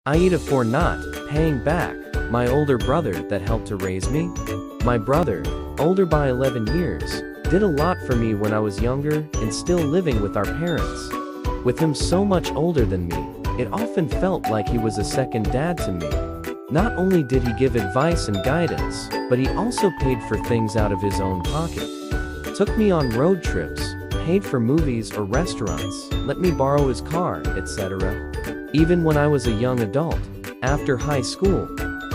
Aida for not paying back my older brother that helped to raise me. My brother, older by 11 years, did a lot for me when I was younger and still living with our parents. With him so much older than me, it often felt like he was a second dad to me. Not only did he give advice and guidance, but he also paid for things out of his own pocket. Took me on road trips, paid for movies or restaurants, let me borrow his car, etc. Even when I was a young adult, after high school,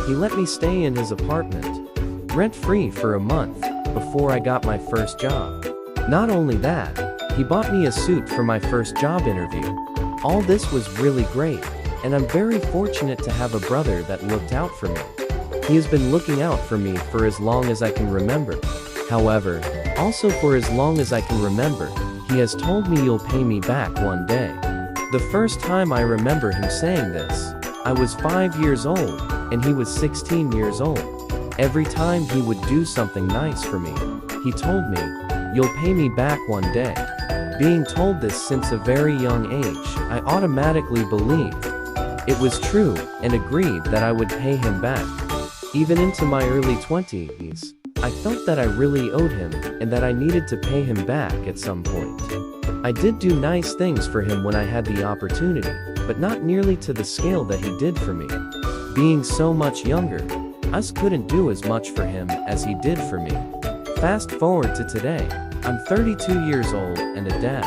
he let me stay in his apartment, rent-free for a month, before I got my first job. Not only that, he bought me a suit for my first job interview. All this was really great, and I'm very fortunate to have a brother that looked out for me. He has been looking out for me for as long as I can remember. However, also for as long as I can remember, he has told me you'll pay me back one day. The first time I remember him saying this, I was 5 years old, and he was 16 years old. Every time he would do something nice for me, he told me, "You'll pay me back one day." Being told this since a very young age, I automatically believed it was true and agreed that I would pay him back. Even into my early 20s, I felt that I really owed him and that I needed to pay him back at some point. I did do nice things for him when I had the opportunity, but not nearly to the scale that he did for me. Being so much younger, us couldn't do as much for him as he did for me. Fast forward to today, I'm 32 years old and a dad.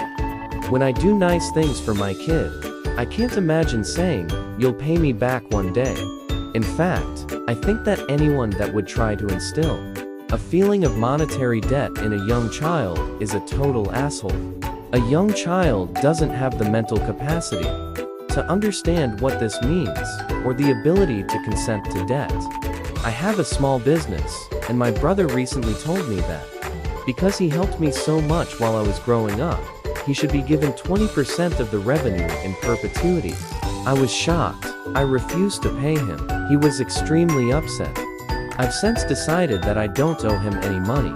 When I do nice things for my kid, I can't imagine saying, "You'll pay me back one day." In fact, I think that anyone that would try to instill a feeling of monetary debt in a young child is a total asshole. A young child doesn't have the mental capacity to understand what this means, or the ability to consent to debt. I have a small business, and my brother recently told me that because he helped me so much while I was growing up, he should be given 20% of the revenue in perpetuity. I was shocked. I refused to pay him. He was extremely upset. I've since decided that I don't owe him any money,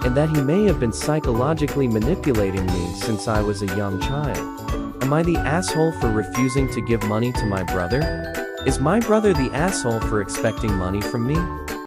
and that he may have been psychologically manipulating me since I was a young child. Am I the asshole for refusing to give money to my brother? Is my brother the asshole for expecting money from me?